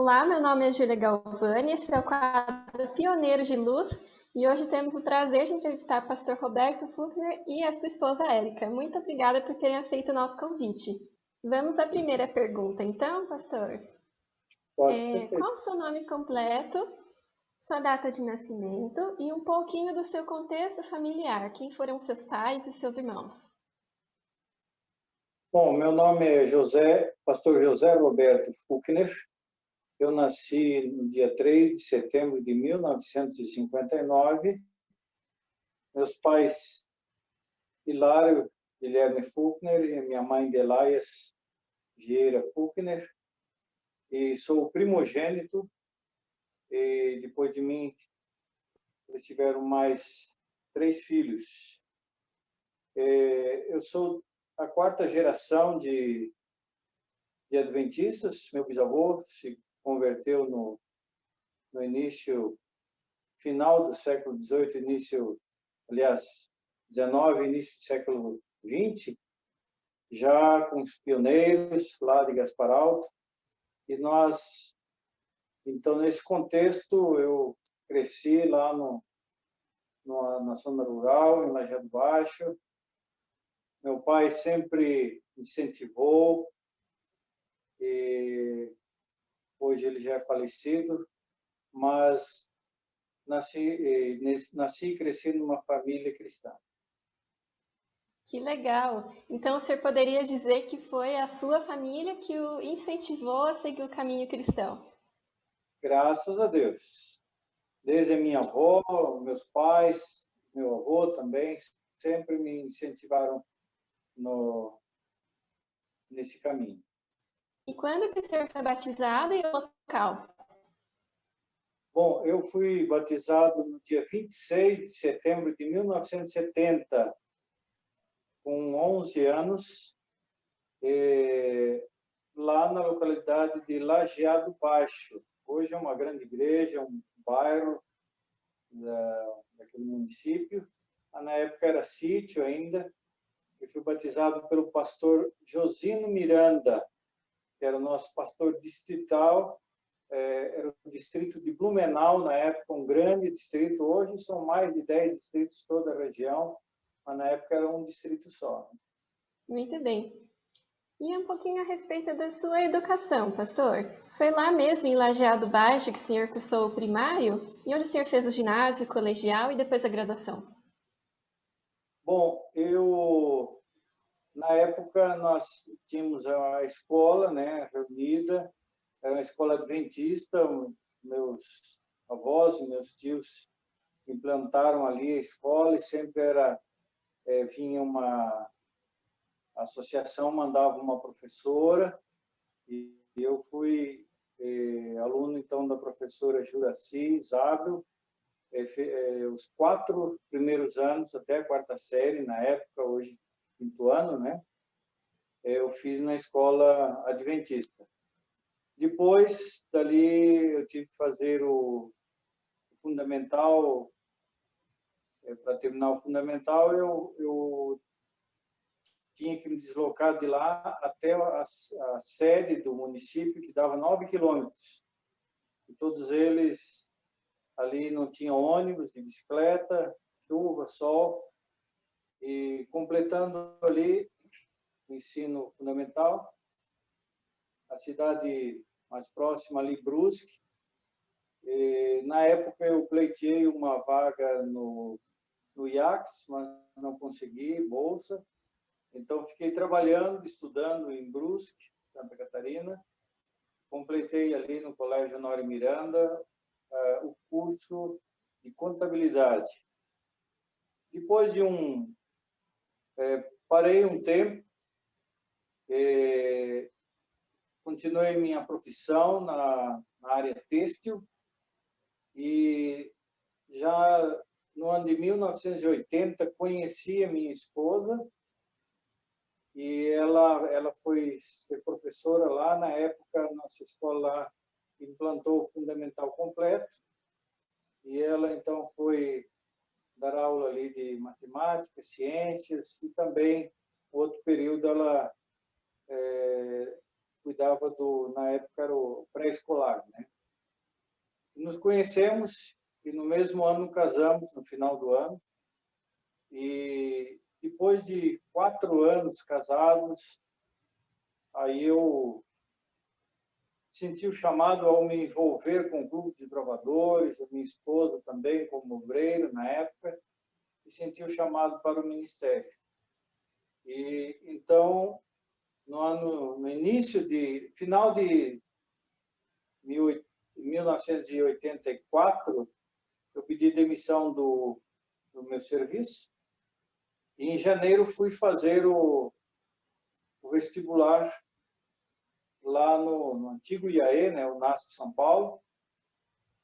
Olá, meu nome é Júlia Galvani, esse é o quadro Pioneiros de Luz e hoje temos o prazer de entrevistar o pastor Roberto Fuchner e a sua esposa Érica. Muito obrigada por terem aceito o nosso convite. Vamos à primeira pergunta, então, pastor. Pode ser feito. Qual o seu nome completo, sua data de nascimento e um pouquinho do seu contexto familiar? Quem foram seus pais e seus irmãos? Bom, meu nome é pastor José Roberto Fuchner. Eu nasci no dia 3 de setembro de 1959. Meus pais, Hilário Guilherme Fuchner e minha mãe, Delaias Vieira Fuchner. E sou o primogênito. E depois de mim, eles tiveram mais 3 filhos. Eu sou a quarta geração de adventistas. Meu bisavô se converteu no final do século XVIII, XIX, início do século XX, já com os pioneiros lá de Gaspar Alto. E nós, então, nesse contexto, eu cresci lá na zona rural, em Lajeado Baixo. Meu pai sempre incentivou, e hoje ele já é falecido, mas nasci e cresci numa família cristã. Que legal! Então, o senhor poderia dizer que foi a sua família que o incentivou a seguir o caminho cristão? Graças a Deus. Desde a minha avó, meus pais, meu avô também, sempre me incentivaram nesse caminho. E quando que o senhor foi batizado e o local? Bom, eu fui batizado no dia 26 de setembro de 1970, com 11 anos, lá na localidade de Lajeado Baixo. Hoje é uma grande igreja, um bairro daquele município. Na época era sítio ainda. Eu fui batizado pelo pastor Josino Miranda, que era o nosso pastor distrital. Era o distrito de Blumenau, na época, um grande distrito. Hoje são mais de 10 distritos, toda a região, mas na época era um distrito só. Muito bem. E um pouquinho a respeito da sua educação, pastor. Foi lá mesmo em Lajeado Baixo que o senhor cursou o primário? E onde o senhor fez o ginásio, o colegial e depois a graduação? Bom, na época, nós tínhamos a escola, né, reunida, era uma escola adventista. Meus avós e meus tios implantaram ali a escola e sempre vinha uma associação, mandava uma professora, e eu fui aluno, então, da professora Juraci Zábel. Os 4 primeiros anos, até a 4ª série, na época, hoje 5º ano, né? Eu fiz na escola adventista. Depois, dali, eu tive que fazer o fundamental. Para terminar o fundamental, eu tinha que me deslocar de lá até a sede do município, que dava 9 quilômetros. E todos eles, ali não tinha ônibus, de bicicleta, chuva, sol. E completando ali o ensino fundamental, a cidade mais próxima ali, Brusque. Na época eu pleiteei uma vaga no IACS, mas não consegui bolsa. Então fiquei trabalhando, estudando em Brusque, Santa Catarina. Completei ali no Colégio Honório Miranda o curso de contabilidade. Depois de parei um tempo, continuei minha profissão na área têxtil, e já no ano de 1980 conheci a minha esposa, e ela foi ser professora lá. Na época, nossa escola implantou o fundamental completo, e ela então foi dar aula ali de matemática, ciências, e também outro período ela cuidava na época era o pré-escolar, né? Nos conhecemos e no mesmo ano casamos, no final do ano. E depois de 4 anos casados, aí eu senti o chamado ao me envolver com o Clube de Trovadores, a minha esposa também como obreira na época, e senti o chamado para o ministério. E então, no final de 1984, eu pedi demissão do meu serviço e em janeiro fui fazer o vestibular lá no antigo IAE, né, o NASP São Paulo,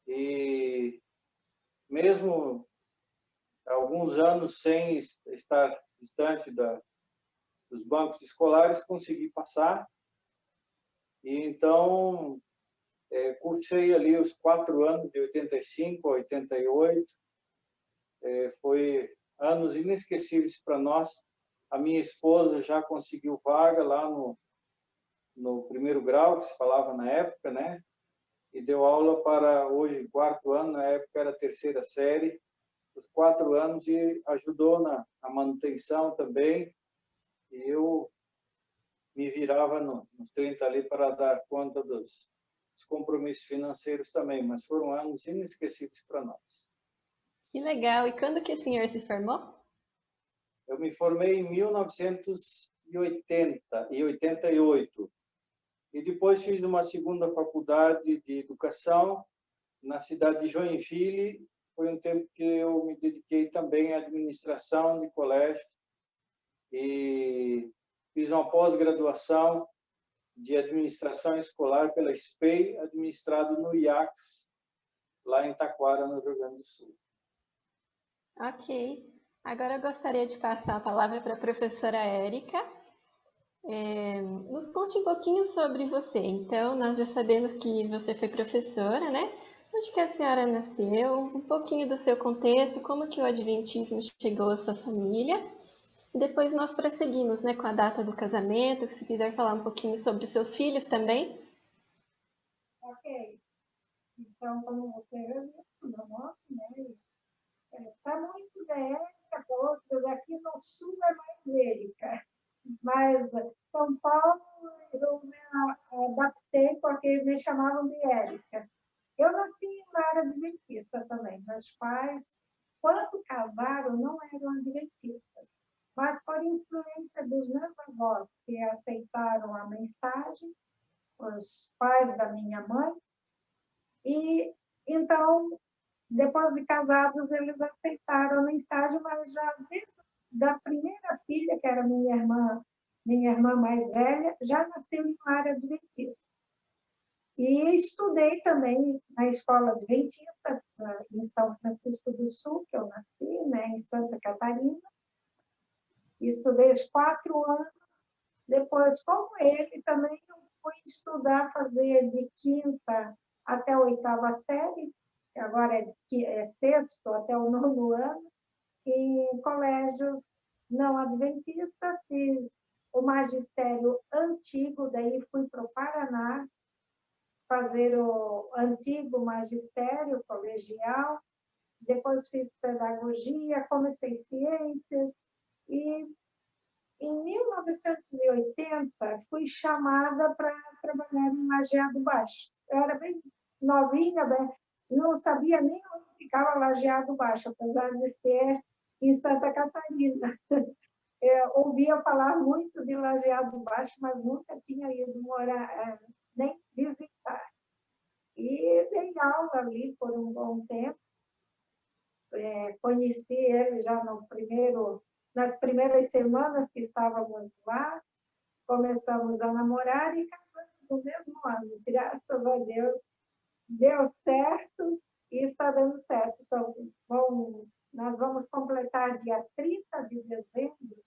e mesmo alguns anos sem estar distante dos bancos escolares, consegui passar. E então, cursei ali os 4 anos, de 85 a 88. Foi anos inesquecíveis para nós. A minha esposa já conseguiu vaga lá no primeiro grau, que se falava na época, né? E deu aula para, hoje, 4º ano, na época era a 3ª série, os 4 anos, e ajudou na manutenção também. E eu me virava nos 30 ali para dar conta dos compromissos financeiros também, mas foram anos inesquecíveis para nós. Que legal! E quando que o senhor se formou? Eu me formei em 1988 e depois fiz uma segunda faculdade de educação na cidade de Joinville. Foi um tempo que eu me dediquei também à administração de colégio e fiz uma pós-graduação de administração escolar pela SPEI, administrado no IACS, lá em Taquara, no Rio Grande do Sul. Ok. Agora eu gostaria de passar a palavra para a professora Érica. Nos conte um pouquinho sobre você. Então, nós já sabemos que você foi professora, né? Onde que a senhora nasceu? Um pouquinho do seu contexto, como que o Adventismo chegou à sua família. Depois nós prosseguimos, né, com a data do casamento, se quiser falar um pouquinho sobre seus filhos também. Ok. Então, como você já viu, meu nome, né? Está muito da Érica, outros aqui no sul é mais Érica. Mas São Paulo eu me adaptei porque me chamavam de Érica. Eu nasci na área adventista também. Meus pais, quando casaram, não eram adventistas, mas por influência dos meus avós, que aceitaram a mensagem, os pais da minha mãe, e então, depois de casados, eles aceitaram a mensagem, mas já desde da primeira filha, que era minha irmã mais velha, já nasceu em uma área adventista. E estudei também na escola adventista, em São Francisco do Sul, que eu nasci, né, em Santa Catarina. Estudei os 4 anos. Depois, como ele, também eu fui estudar, fazer de 5ª até a 8ª série, que agora é 6º até o 9º ano, em colégios não adventistas. Fiz o magistério antigo, daí fui para o Paraná fazer o antigo magistério colegial, depois fiz pedagogia, comecei ciências, e em 1980 fui chamada para trabalhar em Lajeado Baixo. Eu era bem novinha, não sabia nem onde ficava Lajeado Baixo, apesar de ser em Santa Catarina. Eu ouvia falar muito de Lajeado Baixo, mas nunca tinha ido morar, nem visitar. E dei aula ali por um bom tempo. Conheci ele já nas primeiras semanas que estávamos lá. Começamos a namorar e casamos no mesmo ano. Graças a Deus, deu certo e está dando certo. Nós vamos completar dia 30 de dezembro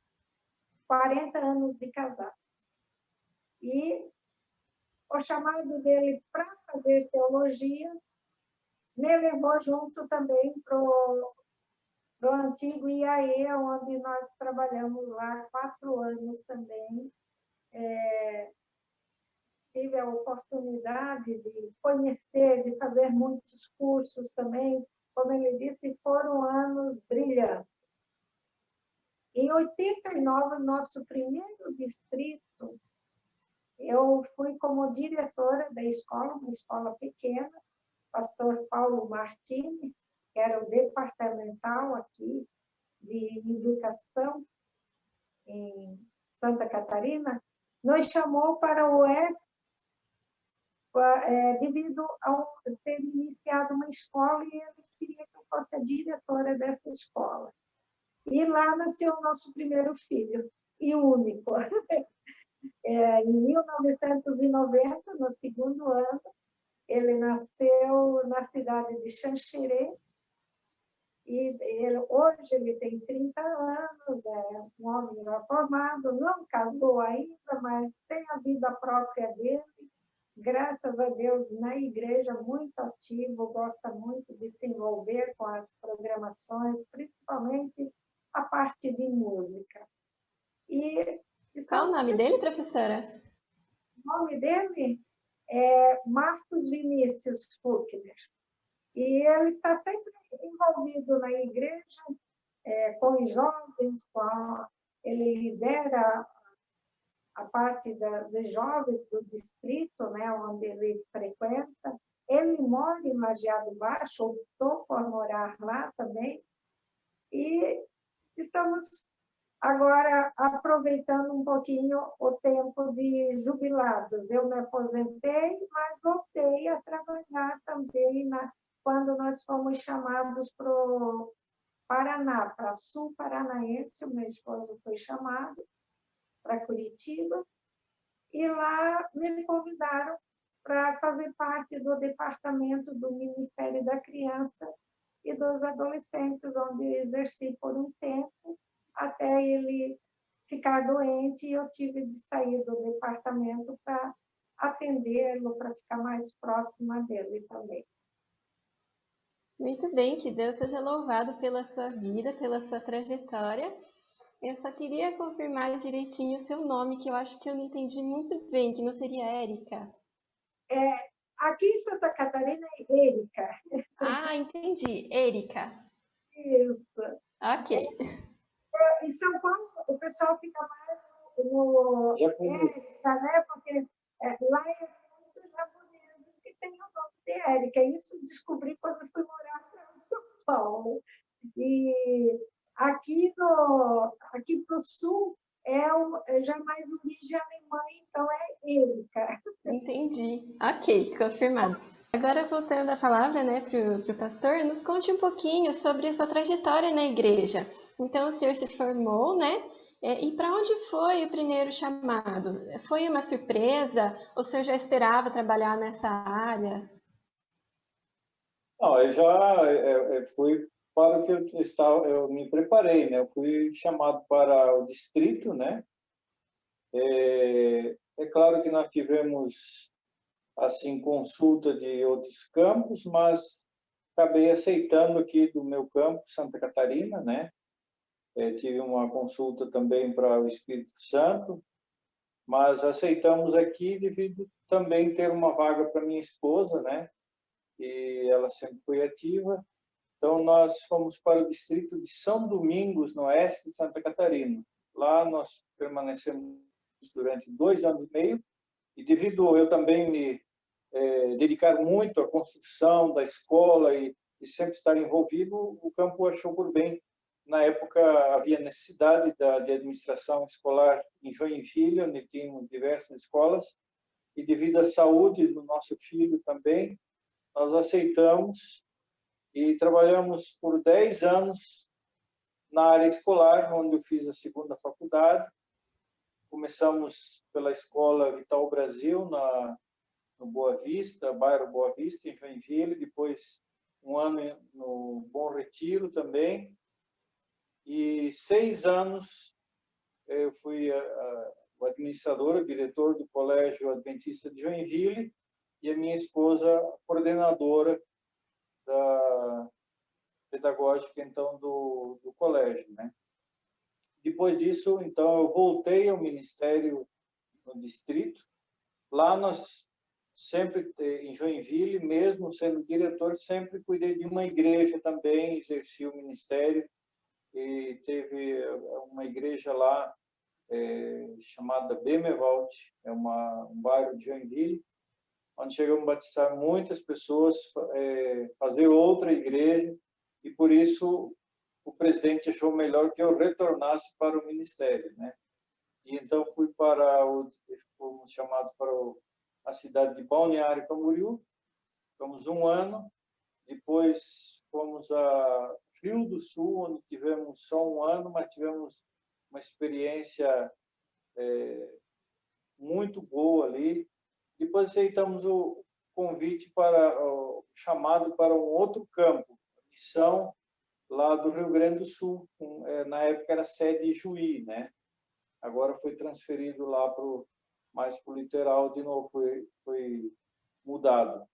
40 anos de casados. E o chamado dele para fazer teologia me levou junto também para o antigo IAE, onde nós trabalhamos lá 4 anos também. a oportunidade de conhecer, de fazer muitos cursos também. Como ele disse, foram anos brilhantes. Em 89, nosso primeiro distrito, eu fui como diretora da escola, uma escola pequena, pastor Paulo Martini, que era o departamental aqui de educação em Santa Catarina, nos chamou para o oeste devido a ter iniciado uma escola e ele queria que eu fosse a diretora dessa escola. E lá nasceu o nosso primeiro filho, e único. Em 1990, no segundo ano, ele nasceu na cidade de Xanxerê, e hoje ele tem 30 anos, é um homem já formado, não casou ainda, mas tem a vida própria dele, graças a Deus, na igreja, muito ativo, gosta muito de se envolver com as programações, principalmente a parte de música. E Qual o nome dele, professora? O nome dele é Marcos Vinícius Fuchner. E ele está sempre envolvido na igreja, com os jovens, ele lidera a parte dos jovens do distrito, né, onde ele frequenta. Ele mora em Lajeado Baixo, optou por morar lá também. E estamos agora aproveitando um pouquinho o tempo de jubilados. Eu me aposentei, mas voltei a trabalhar também quando nós fomos chamados para o Paraná, para Sul Paranaense. O meu esposo foi chamado para Curitiba, e lá me convidaram para fazer parte do departamento do Ministério da Criança e dos Adolescentes, onde eu exerci por um tempo, até ele ficar doente, e eu tive de sair do departamento para atendê-lo, para ficar mais próxima dele também. Muito bem, que Deus seja louvado pela sua vida, pela sua trajetória. Eu só queria confirmar direitinho o seu nome, que eu acho que eu não entendi muito bem, que não seria Érica. Aqui em Santa Catarina é Érica. Ah, entendi. Érica. Isso. Ok. Em São Paulo, o pessoal fica mais no Érica, né? Porque lá é muitos japoneses que têm o nome de Érica. Isso eu descobri quando fui morar em São Paulo. E aqui para o sul é já mais origem alemã, então é Érica. Entendi. Ok, confirmado. Agora, voltando a palavra, né, para o pastor, nos conte um pouquinho sobre a sua trajetória na igreja. Então, o senhor se formou, né? E para onde foi o primeiro chamado? Foi uma surpresa? Ou o senhor já esperava trabalhar nessa área? Não, eu já fui para o que eu me preparei, né? Eu fui chamado para o distrito, né? É claro que nós tivemos assim consulta de outros campos, mas acabei aceitando aqui do meu campo, Santa Catarina, né? Tive uma consulta também para o Espírito Santo, mas aceitamos aqui devido também ter uma vaga para minha esposa, né? E ela sempre foi ativa. Então, nós fomos para o distrito de São Domingos, no oeste de Santa Catarina. Lá nós permanecemos durante 2 anos e meio, e devido eu também me dedicar muito à construção da escola e sempre estar envolvido, o campo achou por bem. Na época, havia necessidade de administração escolar em Joinville, onde tínhamos diversas escolas, e devido à saúde do nosso filho também, nós aceitamos e trabalhamos por 10 anos na área escolar, onde eu fiz a segunda faculdade. Começamos pela Escola Vital Brasil, no Boa Vista, bairro Boa Vista, em Joinville, depois um ano no Bom Retiro também, e 6 anos eu fui o administrador, o diretor do Colégio Adventista de Joinville, e a minha esposa, coordenadora da pedagógica, então, do colégio, né? Depois disso, então, eu voltei ao ministério no distrito. Lá nós sempre em Joinville, mesmo sendo diretor, sempre cuidei de uma igreja também, exerci o ministério, e teve uma igreja lá chamada Bemerwald, é um bairro de Joinville, onde chegamos a batizar muitas pessoas, fazer outra igreja, e por isso o presidente achou melhor que eu retornasse para o ministério, né? E então fomos chamados para a cidade de Balneário Camboriú, ficamos 1 ano, depois fomos a Rio do Sul, onde tivemos só 1 ano, mas tivemos uma experiência muito boa ali. Depois aceitamos o convite o chamado para um outro campo, missão lá do Rio Grande do Sul. Na época era sede de Juí, né? Agora foi transferido lá mais para o litoral de novo, foi mudado.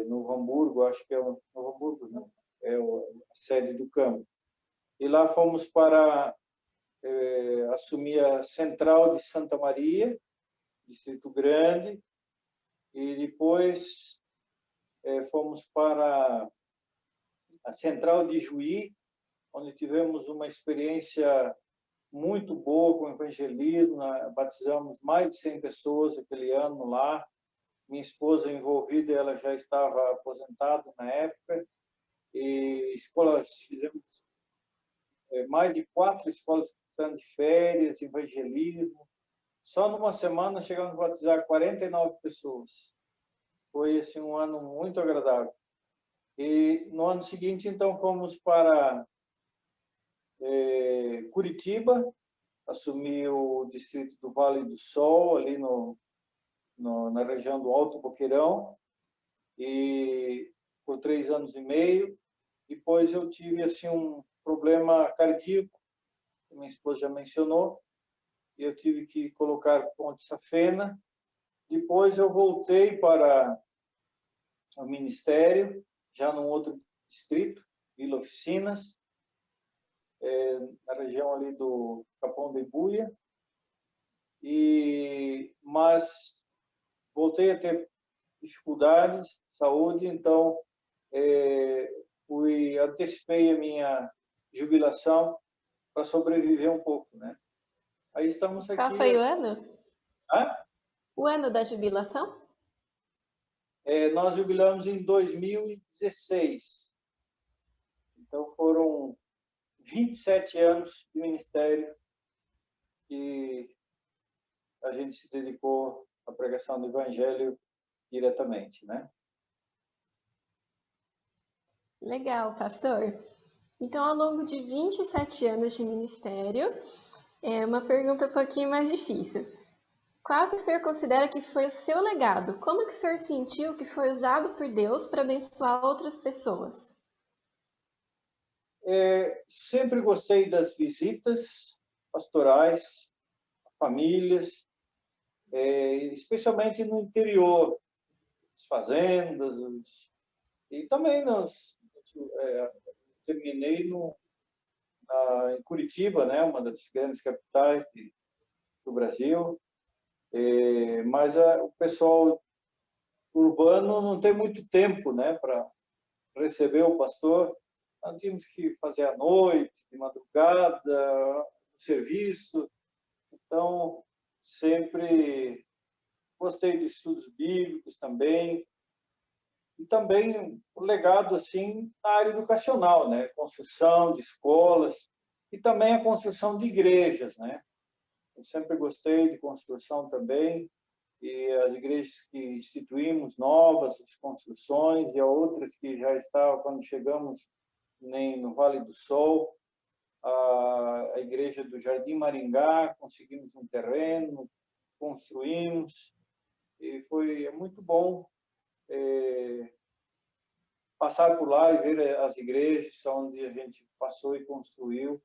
No Hamburgo, acho que no Hamburgo, não, a sede do campo. E lá fomos para assumir a Central de Santa Maria, Distrito Grande, e depois fomos para a Central de Juí, onde tivemos uma experiência muito boa com evangelismo, batizamos mais de 100 pessoas aquele ano lá. Minha esposa envolvida, ela já estava aposentada na época, e fizemos mais de 4 escolas cristãs de férias, evangelismo. Só numa semana chegamos a batizar 49 pessoas. Foi assim, um ano muito agradável. E no ano seguinte, então, fomos para Curitiba, assumi o distrito do Vale do Sol, ali na região do Alto Boqueirão, e por 3 anos e meio. Depois eu tive assim um problema cardíaco, que minha esposa já mencionou, e eu tive que colocar ponte safena. Depois eu voltei para o ministério, já num outro distrito, Vila Oficinas, na região ali do Capão de Buia, mas voltei a ter dificuldades de saúde, então antecipei a minha jubilação para sobreviver um pouco, né? Aí estamos aqui. Qual foi o ano? Hã? O ano da jubilação? Nós jubilamos em 2016. Então, foram 27 anos de ministério que a gente se dedicou à pregação do Evangelho diretamente, né? Legal, pastor. Então, ao longo de 27 anos de ministério, uma pergunta um pouquinho mais difícil. Qual que o senhor considera que foi o seu legado? Como que o senhor sentiu que foi usado por Deus para abençoar outras pessoas? Sempre gostei das visitas pastorais, famílias, especialmente no interior, as fazendas, e também terminei em Curitiba, né, uma das grandes capitais do Brasil, mas o pessoal urbano não tem muito tempo, né, para receber o pastor. Nós tínhamos que fazer à noite, de madrugada, no serviço. Então, sempre gostei de estudos bíblicos também. E também o legado assim na área educacional, né? Construção de escolas e também a construção de igrejas, né? Eu sempre gostei de construção também, e as igrejas que instituímos novas, as construções, e outras que já estavam quando chegamos no Vale do Sol, a igreja do Jardim Maringá, conseguimos um terreno, construímos, e é muito bom passar por lá e ver as igrejas onde a gente passou e construiu.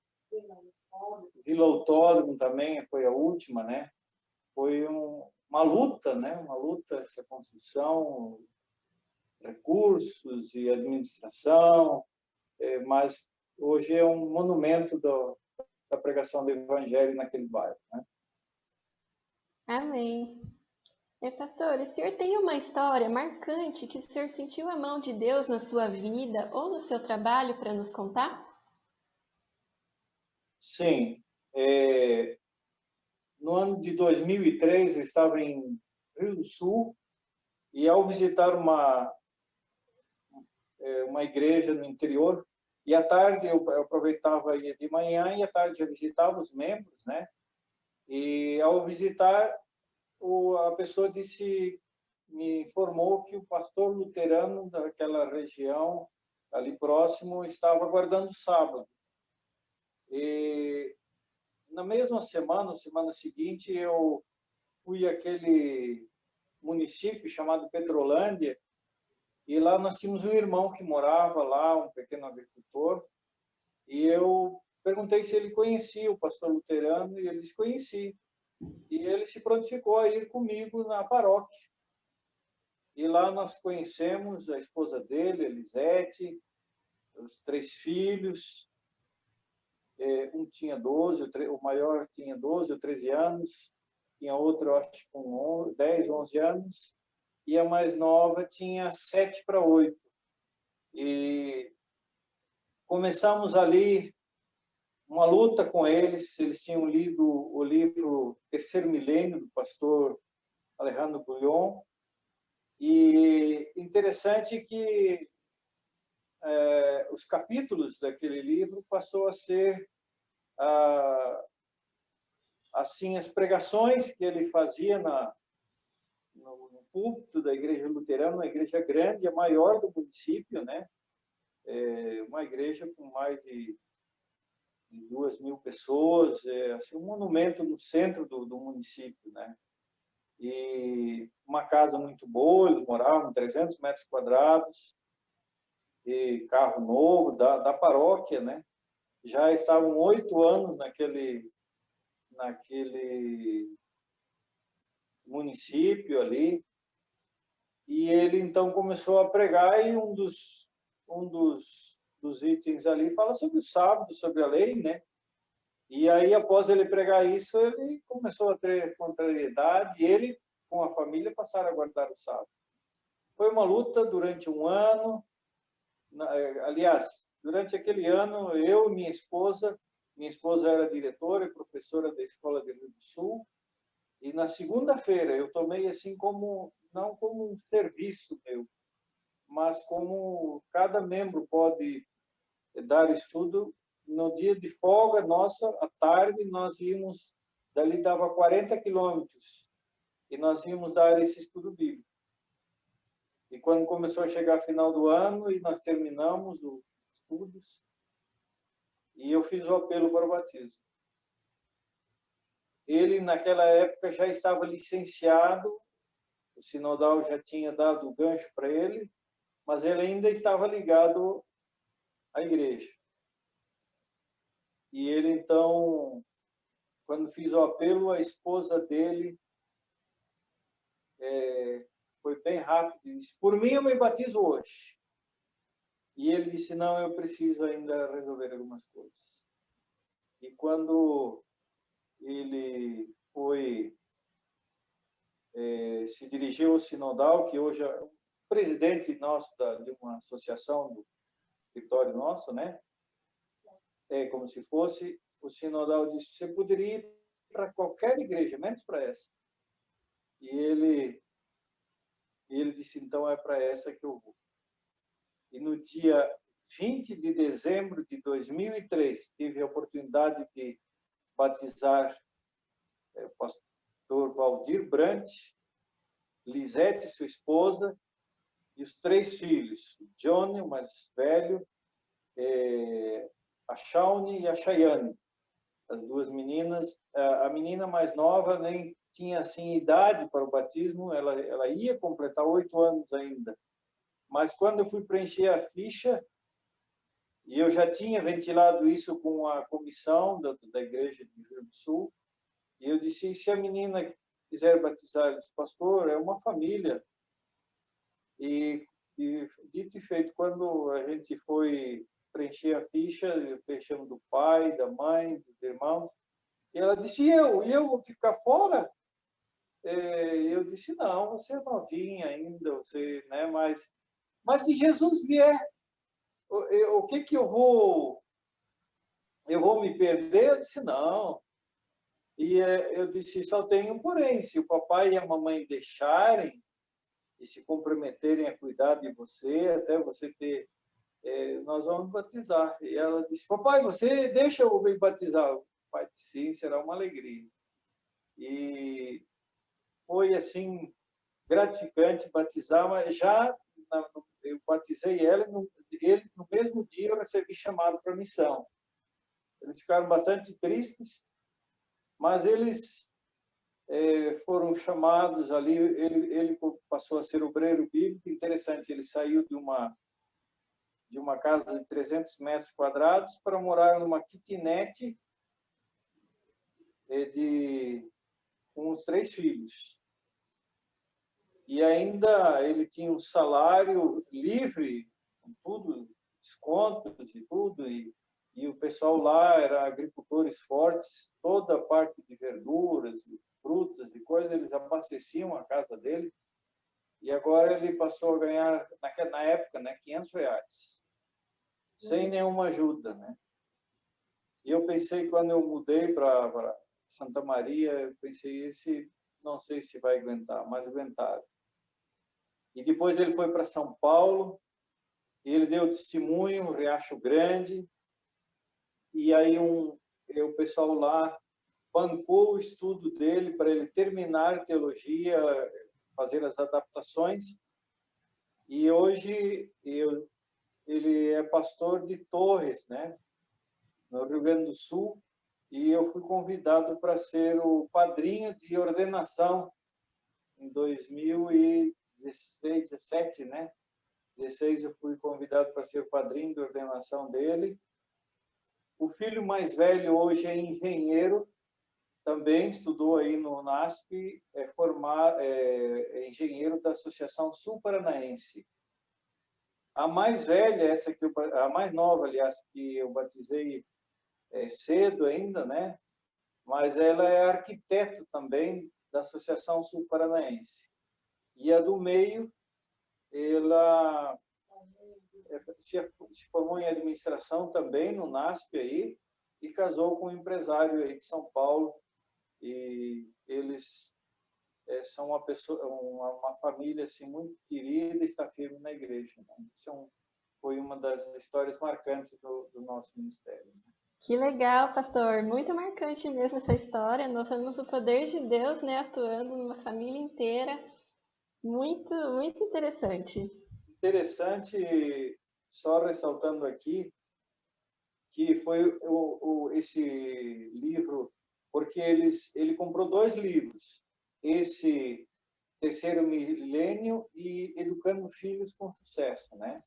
Vila Autódromo também foi a última, né? Foi uma luta, né? Uma luta essa construção, recursos e administração, mas hoje é um monumento da pregação do Evangelho naquele bairro, né? Amém. Pastor, o senhor tem uma história marcante que o senhor sentiu a mão de Deus na sua vida ou no seu trabalho para nos contar? Sim. No ano de 2003, eu estava em Rio do Sul e, ao visitar uma igreja no interior, e à tarde eu aproveitava ia de manhã e à tarde eu visitava os membros, né? E ao visitar, a pessoa me informou que o pastor luterano daquela região ali próximo estava guardando o sábado. E na mesma semana seguinte, eu fui àquele município chamado Petrolândia, e lá nós tínhamos um irmão que morava lá, um pequeno agricultor, e eu perguntei se ele conhecia o pastor luterano, e ele disse: conheci. E ele se prontificou a ir comigo na paróquia. E lá nós conhecemos a esposa dele, Elisete, os 3 filhos. Um tinha 12, o maior tinha 12 ou 13 anos, tinha outro, eu acho, com 10, 11 anos, e a mais nova tinha 7 para 8. E começamos ali uma luta com eles. Eles tinham lido o livro Terceiro Milênio, do pastor Alejandro Bullion, e interessante que os capítulos daquele livro passou a ser assim as pregações que ele fazia no púlpito da igreja luterana, uma igreja grande, a maior do município, né? Uma igreja com mais de 2.000 pessoas, assim, um monumento no centro do município, né? E uma casa muito boa, eles moravam 300 metros quadrados, e carro novo da paróquia, né? Já estavam 8 anos naquele município ali, e ele então começou a pregar, e um dos itens ali fala sobre o sábado, sobre a lei, né? E aí, após ele pregar isso, ele começou a ter contrariedade, e ele, com a família, passaram a guardar o sábado. Foi uma luta durante um ano. Aliás, durante aquele ano, eu e minha esposa era diretora e professora da Escola de Rio do Sul, e na segunda-feira eu tomei assim não como um serviço meu, mas como cada membro pode dar estudo. No dia de folga nossa, à tarde, nós íamos, dali dava 40 quilômetros, e nós íamos dar esse estudo bíblico. E quando começou a chegar final do ano, e nós terminamos os estudos, e eu fiz o apelo para o batismo. Ele, naquela época, já estava licenciado, o sinodal já tinha dado o gancho para ele, mas ele ainda estava ligado à igreja. E ele, então, quando fiz o apelo, a esposa dele foi bem rápido e disse: por mim, eu me batizo hoje. E ele disse: não, eu preciso ainda resolver algumas coisas. E quando ele se dirigiu ao sinodal, que hoje é o presidente nosso de uma associação do escritório nosso, né? Como se fosse, o sinodal disse: você poderia ir para qualquer igreja, menos para essa. E ele disse: então é para essa que eu vou. E no dia 20 de dezembro de 2003, tive a oportunidade de batizar o pastor Valdir Brant, Lisete, sua esposa, e os 3 filhos, Johnny, o mais velho, a Shawnee e a Chayane, as 2 meninas. A menina mais nova nem tinha assim idade para o batismo, ela ia completar 8 anos ainda. Mas quando eu fui preencher a ficha, e eu já tinha ventilado isso com a comissão da igreja de Rio do Sul, e eu disse: e se a menina quiser batizar? Ele disse: pastor, é uma família. E dito e feito, quando a gente foi preencher a ficha, preenchemos do pai, da mãe, dos irmãos, e ela disse: e eu vou ficar fora? Eu disse, não, você é novinha ainda, você, né? Mas se Jesus vier, o que que eu vou me perder? Eu disse, não. E eu disse, só tem um porém, se o papai e a mamãe deixarem e se comprometerem a cuidar de você, até você ter, nós vamos batizar. E ela disse, papai, você deixa eu me batizar? O pai disse, sim, será uma alegria. E foi, assim, gratificante batizar, mas já eu batizei eles no mesmo dia eu recebi chamado para missão. Eles ficaram bastante tristes, mas eles foram chamados ali. Ele passou a ser obreiro bíblico. Interessante, ele saiu de uma casa de 300 metros quadrados para morar numa kitnet com os 3 filhos. E ainda ele tinha um salário livre, com tudo, descontos e tudo, e o pessoal lá era agricultores fortes, toda a parte de verduras, frutas e coisas, eles abasteciam a casa dele, e agora ele passou a ganhar, na época, né, R$ 500, sem nenhuma ajuda, né? E eu pensei, quando eu mudei para Santa Maria, eu pensei, não sei se vai aguentar, mas aguentaram. E depois ele foi para São Paulo, e ele deu testemunho, Riacho Grande, e aí o pessoal lá bancou o estudo dele para ele terminar teologia, fazer as adaptações, e hoje ele é pastor de Torres, né, no Rio Grande do Sul, e eu fui convidado para ser o padrinho de ordenação em 2016, 17, né? 16 eu fui convidado para ser o padrinho de ordenação dele. O filho mais velho hoje é engenheiro, também estudou aí no NASP, é engenheiro da Associação Sul Paranaense. A mais velha, a mais nova, aliás, que eu batizei cedo ainda, né? Mas ela é arquiteto também da Associação Sul Paranaense. E a do meio, ela se formou em administração também no NASP aí, e casou com um empresário aí de São Paulo, e eles são uma família assim muito querida, está firme na igreja, né? Isso foi uma das histórias marcantes do nosso ministério, né? Que legal, pastor. Muito marcante mesmo essa história. Nós vemos o poder de Deus, né, atuando numa família inteira. Muito, muito interessante. Interessante, só ressaltando aqui, que foi esse livro, porque ele comprou 2 livros, esse Terceiro Milênio e Educando Filhos com Sucesso, né?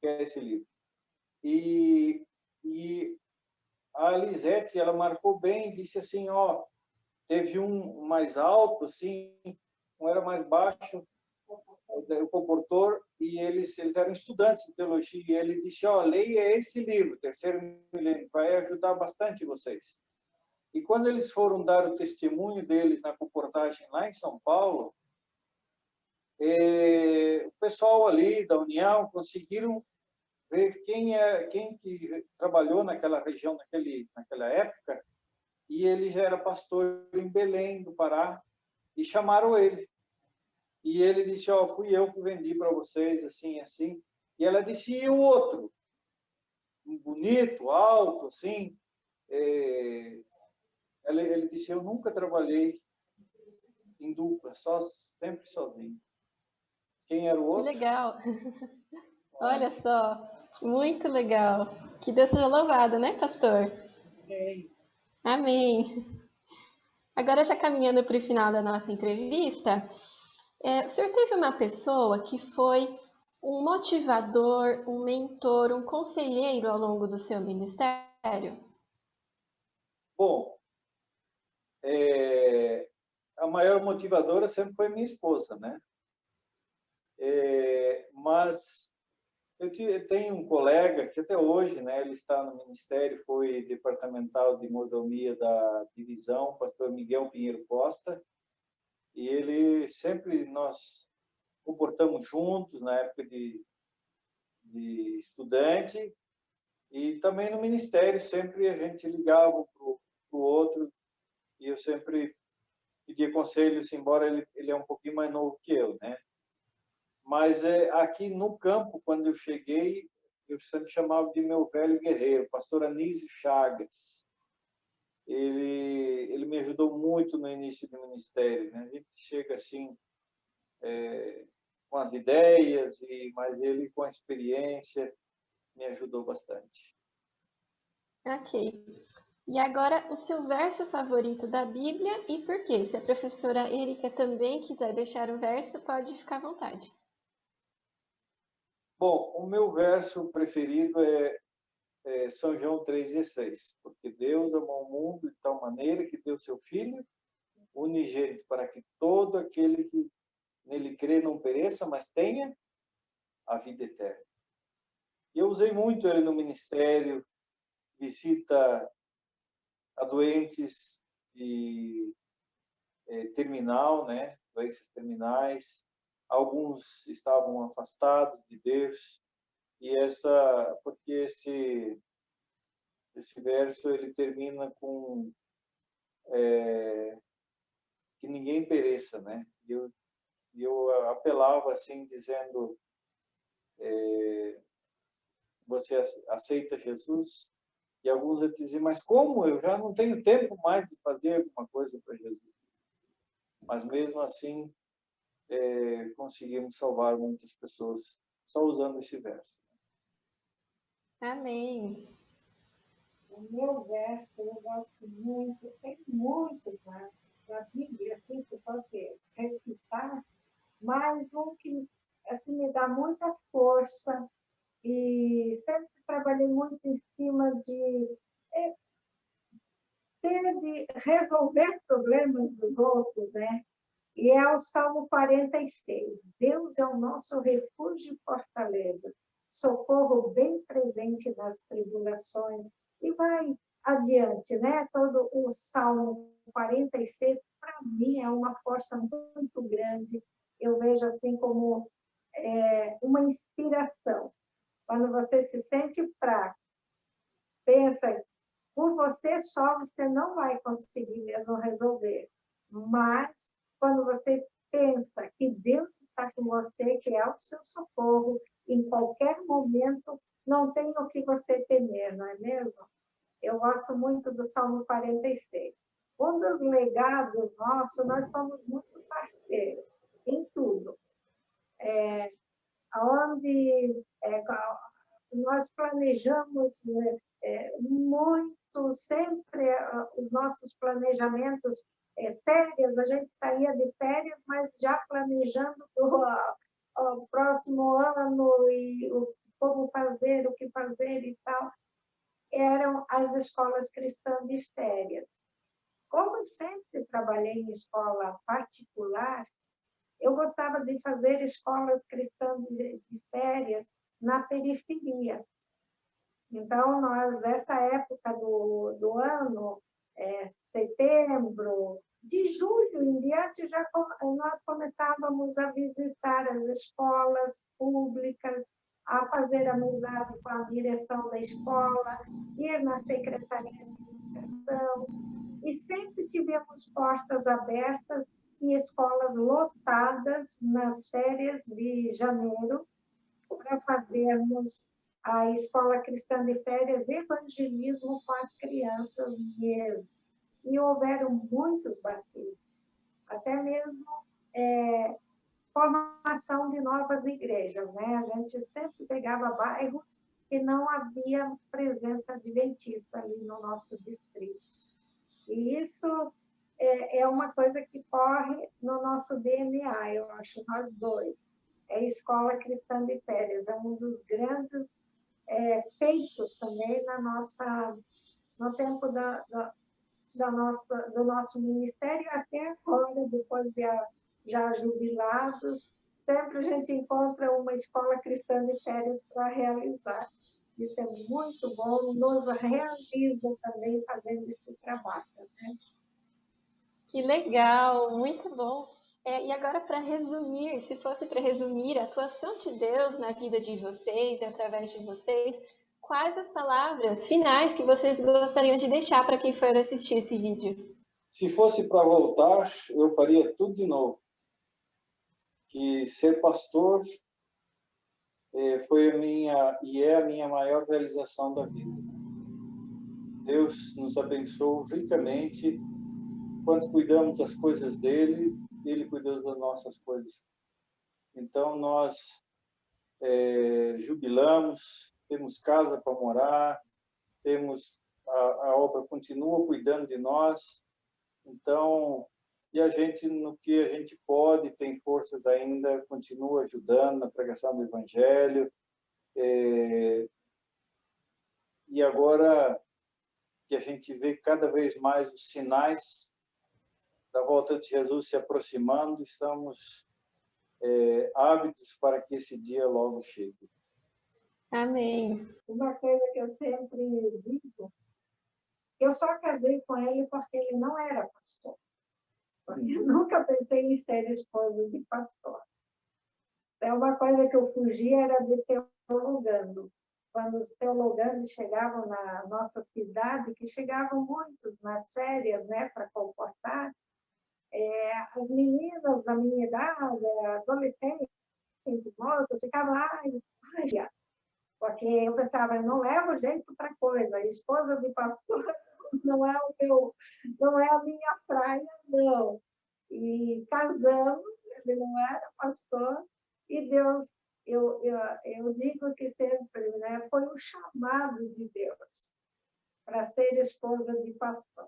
Que é esse livro. E a Lisete, ela marcou bem, disse assim, ó, teve um mais alto, assim, um era mais baixo, o comportor, e eles eram estudantes de teologia, e ele disse, ó, leia esse livro, Terceiro Milênio, vai ajudar bastante vocês. E quando eles foram dar o testemunho deles na comportagem lá em São Paulo, o pessoal ali da União conseguiram ver quem que trabalhou naquela região, naquela época, e ele já era pastor em Belém, do Pará, e chamaram ele. E ele disse, ó, fui eu que vendi para vocês, assim, assim. E ela disse, e o outro? Bonito, alto, assim. Ele disse, eu nunca trabalhei em dupla, sempre sozinho. Quem era o outro? Que legal. Olha só, muito legal. Que Deus seja louvado, né, pastor? Amém. Amém. Agora, já caminhando para o final da nossa entrevista, o senhor teve uma pessoa que foi um motivador, um mentor, um conselheiro ao longo do seu ministério? Bom, a maior motivadora sempre foi minha esposa, né? Mas eu tenho um colega que até hoje, né, ele está no ministério, foi departamental de mordomia da divisão, pastor Miguel Pinheiro Costa, e ele sempre nós comportamos juntos na época de estudante, e também no ministério sempre a gente ligava para o outro, e eu sempre pedia conselhos, embora ele é um pouquinho mais novo que eu, né? Mas aqui no campo, quando eu cheguei, eu sempre chamava de meu velho guerreiro, pastor Anísio Chagas. Ele me ajudou muito no início do ministério, né? A gente chega assim, com as ideias, mas ele com a experiência me ajudou bastante. Ok. E agora, o seu verso favorito da Bíblia e por quê? Se a professora Erika também quiser deixar um verso, pode ficar à vontade. Bom, o meu verso preferido é São João 3,16, porque Deus amou o mundo de tal maneira que deu seu Filho unigênito, para que todo aquele que nele crê não pereça, mas tenha a vida eterna. E eu usei muito ele no ministério, visita a doentes e terminal, né? Doenças terminais. Alguns estavam afastados de Deus, e porque esse verso ele termina com que ninguém pereça, né? E eu apelava assim, dizendo: você aceita Jesus? E alguns diziam: mas como? Eu já não tenho tempo mais de fazer alguma coisa para Jesus. Mas mesmo assim, conseguimos salvar muitas pessoas só usando esse verso. Amém. O meu verso, eu gosto muito, tem muitos na Bíblia, assim, que eu posso recitar, mas um que assim, me dá muita força, e sempre trabalhei muito em cima de resolver problemas dos outros, né? E é o Salmo 46. Deus é o nosso refúgio e fortaleza, socorro bem presente nas tribulações. E vai adiante, né? Todo o Salmo 46, para mim, é uma força muito grande. Eu vejo assim como uma inspiração. Quando você se sente fraco, pensa, por você só você não vai conseguir mesmo resolver. Mas, quando você pensa que Deus está com você, que é o seu socorro, em qualquer momento, não tem o que você temer, não é mesmo? Eu gosto muito do Salmo 46. Um dos legados nossos, nós somos muito parceiros em tudo. Onde nós planejamos muito, sempre os nossos planejamentos, férias, a gente saía de férias, mas já planejando o próximo ano e como fazer, o que fazer e tal, eram as escolas cristãs de férias. Como sempre trabalhei em escola particular, eu gostava de fazer escolas cristãs de férias na periferia. Então, essa época do ano, setembro, de julho em diante, nós começávamos a visitar as escolas públicas, a fazer amizade com a direção da escola, ir na secretaria de educação, e sempre tivemos portas abertas e escolas lotadas nas férias de janeiro para fazermos a Escola Cristã de Férias, evangelismo com as crianças mesmo. E houveram muitos batismos, até mesmo formação de novas igrejas, né? A gente sempre pegava bairros que não havia presença adventista ali no nosso distrito. E isso é uma coisa que corre no nosso DNA, eu acho, nós dois. É a Escola Cristã de Férias, é um dos grandes feitos também no tempo do nosso ministério, até agora, depois de já jubilados, sempre a gente encontra uma escola cristã de férias para realizar. Isso é muito bom, nos realiza também fazendo esse trabalho, né? Que legal, muito bom. E agora, para resumir, se fosse para resumir a atuação de Deus na vida de vocês e através de vocês, quais as palavras finais que vocês gostariam de deixar para quem for assistir esse vídeo? Se fosse para voltar, eu faria tudo de novo. Que ser pastor foi a minha e é a minha maior realização da vida. Deus nos abençoou ricamente quando cuidamos das coisas dele, ele cuidou das nossas coisas. Então nós jubilamos, temos casa para morar, temos a obra continua cuidando de nós. Então, e a gente, no que a gente pode, tem forças ainda, continua ajudando na pregação do Evangelho. E agora que a gente vê cada vez mais os sinais da volta de Jesus se aproximando, estamos ávidos para que esse dia logo chegue. Amém. Uma coisa que eu sempre digo, eu só casei com ele porque ele não era pastor. Porque eu nunca pensei em ser esposa de pastor. É uma coisa que eu fugia era de teologando. Quando os teologandos chegavam na nossa cidade, que chegavam muitos nas férias, né, para comportar, as meninas da minha idade, adolescentes, moças, ficavam lá, porque eu pensava, eu não levo jeito para coisa, esposa de pastor não é a minha praia, não. E casamos, ele não era pastor, e Deus, eu digo que sempre, né, foi um chamado de Deus para ser esposa de pastor.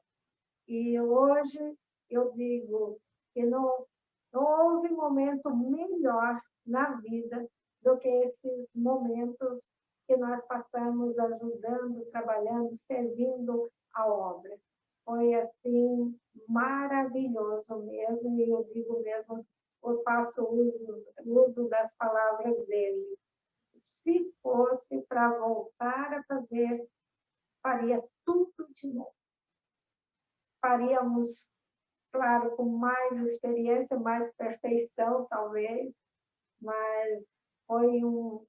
E hoje eu digo que não houve momento melhor na vida do que esses momentos que nós passamos ajudando, trabalhando, servindo a obra. Foi, assim, maravilhoso mesmo, e eu digo mesmo, eu faço uso das palavras dele. Se fosse para voltar a fazer, faria tudo de novo. Faríamos, claro, com mais experiência, mais perfeição, talvez, mas foi um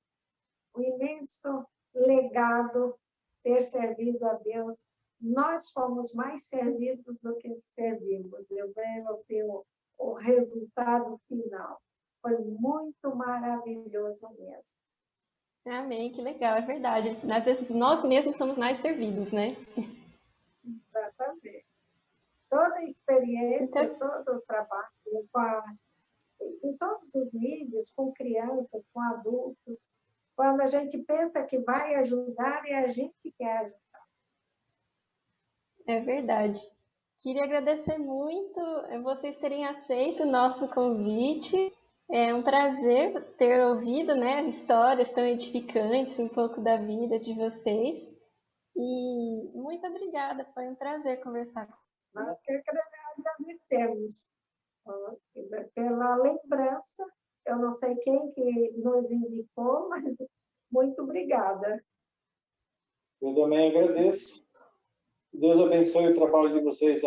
imenso legado ter servido a Deus. Nós fomos mais servidos do que servimos. Eu vejo assim, o resultado final. Foi muito maravilhoso mesmo. Amém, que legal, é verdade. Às vezes nós mesmos somos mais servidos, né? Exatamente. Toda a experiência, Então, todo o trabalho, em todos os níveis, com crianças, com adultos, quando a gente pensa que vai ajudar, é a gente que quer ajudar. é verdade. Queria agradecer muito vocês terem aceito o nosso convite. É um prazer ter ouvido, né, histórias tão edificantes, um pouco da vida de vocês. E muito obrigada, foi um prazer conversar com vocês. Nós que agradecemos pela lembrança. Eu não sei quem que nos indicou, mas muito obrigada. Eu também agradeço. Deus abençoe o trabalho de vocês.